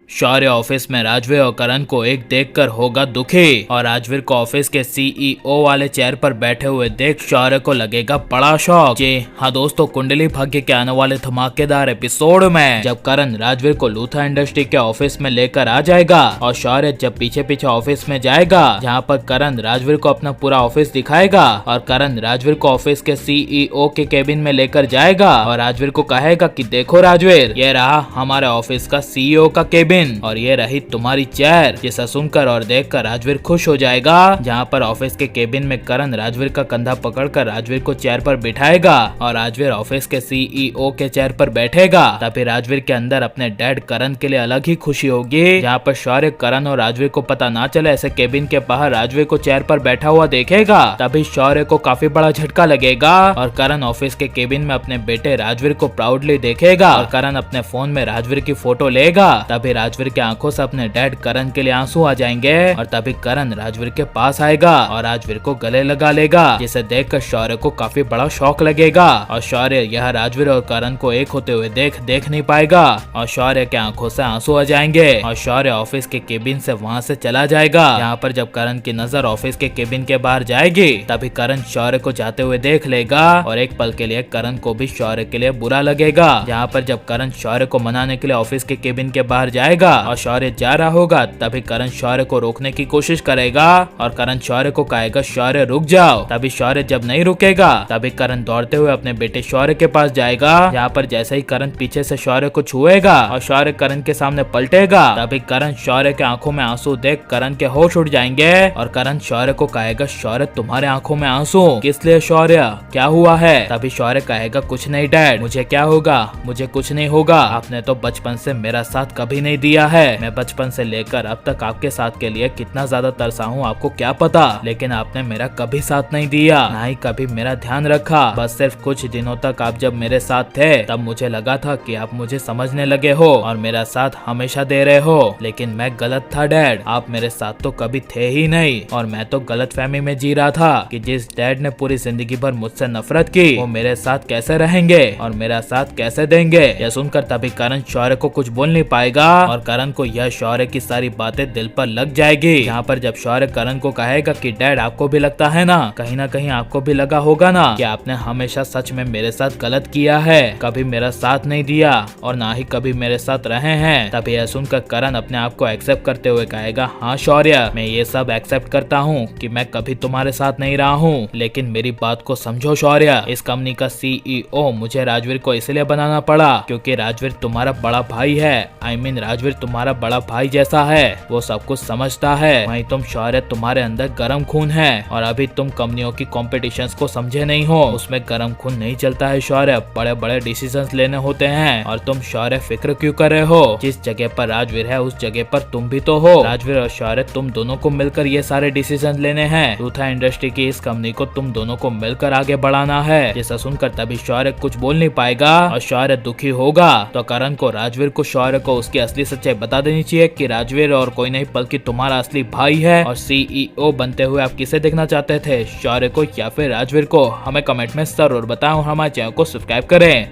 शौर्य office में राजवीर और करण को एक देखकर होगा दुखी और राजवीर को ऑफिस के सीईओ वाले चेयर पर बैठे हुए देख शौर्य को लगेगा बड़ा शौक। जी हाँ दोस्तों, कुंडली भाग्य के आने वाले धमाकेदार एपिसोड में जब करण राजवीर को लूथा इंडस्ट्री के ऑफिस में लेकर आ जाएगा और शौर्य जब पीछे पीछे ऑफिस में जाएगा, जहाँ पर करण राजवीर को अपना पूरा ऑफिस दिखाएगा और करण राजवीर को ऑफिस के सीईओ के केबिन में लेकर जाएगा और राजवीर को कहेगा कि देखो राजवीर, ये रहा हमारे ऑफिस का सीईओ का केबिन और ये रही तुम्हारी चेयर। जिसे सुनकर और देखकर राजवीर खुश हो जाएगा। जहाँ पर ऑफिस के केबिन में करण राजवीर का कंधा पकड़कर राजवीर को चेयर पर बिठाएगा और राजवीर ऑफिस के सीईओ के चेयर पर बैठेगा। तभी राजवीर के अंदर अपने डैड करण के लिए अलग ही खुशी होगी। जहाँ पर शौर्य करण और राजवीर को पता ना चले ऐसे केबिन के बाहर राजवीर को चेयर पर बैठा हुआ देखेगा। तभी शौर्य को काफी बड़ा झटका लगेगा और करण ऑफिस के केबिन में अपने बेटे राजवीर को प्राउडली देखेगा और करण अपने फोन में राजवीर की फोटो लेगा। तभी राजवीर की आंखों से अपने डैड करण के लिए आंसू आ जाएंगे और तभी करण राजवीर के पास आएगा और राजवीर को गले लगा लेगा, जिसे देखकर शौर्य को काफी बड़ा शौक लगेगा और शौर्य यह राजवीर और करण को एक होते हुए देख नहीं पाएगा और शौर्य के आंखों से आंसू आ जाएंगे और शौर्य ऑफिस के केबिन से वहाँ से चला जाएगा। यहाँ पर जब करण की नजर ऑफिस के केबिन के बाहर जाएगी, तभी करण शौर्य को जाते हुए देख लेगा और एक पल के लिए करण को भी शौर्य के लिए बुरा लगेगा। यहाँ पर जब करण शौर्य को मनाने के लिए ऑफिस के केबिन के बाहर जाएगा और शौर्य जा रहा होगा, तभी करण शौर्य को रोकने की कोशिश करेगा और करण शौर्य को कहेगा शौर्य रुक जाओ। तभी शौर्य जब नहीं रुकेगा, तभी करण दौड़ते हुए अपने बेटे शौर्य के पास जाएगा। यहाँ पर जैसे ही करण पीछे से शौर्य को छुएगा और शौर्य करण के सामने पलटेगा, तभी करण शौर्य के आंखों में आंसू देख करण के होश उड़ जाएंगे और करण शौर्य को कहेगा शौर्य तुम्हारे आंखों में आंसू किस लिए शौर्य, क्या हुआ है? तभी शौर्य कहेगा कुछ नहीं डैड, मुझे क्या होगा, मुझे कुछ नहीं होगा। आपने तो बचपन से मेरा साथ कभी नहीं दिया है। मैं बचपन से लेकर अब तक आपके साथ के लिए कितना ज्यादा तरसा हूँ आपको क्या पता, लेकिन आपने मेरा कभी साथ नहीं दिया, ना ही कभी मेरा ध्यान रखा। बस सिर्फ कुछ दिनों तक आप जब मेरे साथ थे तब मुझे लगा था कि आप मुझे समझने लगे हो और मेरा साथ हमेशा दे रहे हो, लेकिन मैं गलत था डैड। आप मेरे साथ तो कभी थे ही नहीं और मैं तो गलत फहमी में जी रहा था कि जिस डैड ने पूरी जिंदगी भर मुझसे नफरत की वो मेरे साथ कैसे रहेंगे और मेरा साथ कैसे देंगे। यह सुनकर तभी करण शौर्य को कुछ बोल नहीं पाएगा और करण को यह शौर्य की सारी बातें दिल पर लग जाएगी। यहाँ पर जब शौर्य करण को कहेगा कि डैड आपको भी लगता है ना कहीं आपको भी लगा होगा ना कि आपने हमेशा सच में मेरे साथ गलत किया है, कभी मेरा साथ नहीं दिया और ना ही कभी मेरे साथ रहे हैं। तभी यह सुनकर करण अपने आप को एक्सेप्ट करते हुए कहेगा हाँ शौर्य, मैं ये सब एक्सेप्ट करता हूँ कि मैं कभी तुम्हारे साथ नहीं रहा हूँ, लेकिन मेरी बात को समझो शौर्य, इस कंपनी का सीईओ मुझे राजवीर को इसलिए बनाना पड़ा क्योंकि राजवीर तुम्हारा बड़ा भाई है। I mean, राजवीर तुम्हारा बड़ा भाई जैसा है, वो सब कुछ समझता है। वहीं तुम शौर्य तुम्हारे अंदर गर्म खून है और अभी तुम कंपनियों की कॉम्पिटिशन्स को समझे नहीं हो, उसमें गर्म खून नहीं चलता है शौर्य, बड़े बड़े डिसीजंस लेने होते हैं। और तुम शौर्य फिक्र क्यों कर रहे हो, जिस जगह पर राजवीर है उस जगह पर तुम भी तो हो। राजवीर और शौर्य तुम दोनों को मिलकर ये सारे डिसीजन लेने हैं। लूथा इंडस्ट्री की इस कंपनी को तुम दोनों को मिलकर आगे बढ़ाना है। जिसे सुनकर तभी शौर्य कुछ बोल नहीं पाएगा और शौर्य दुखी होगा। तो करण को राजवीर को शौर्य को उसकी असली सच्चाई बता देनी चाहिए कि राजवीर और कोई नहीं बल्कि तुम्हारा असली भाई है और सीईओ बनते हुए आप किसे देखना चाहते थे, शौर्य को या फिर राजवीर को? हमें कमेंट में जरूर बताएं और हमारे चैनल को सब्सक्राइब करें।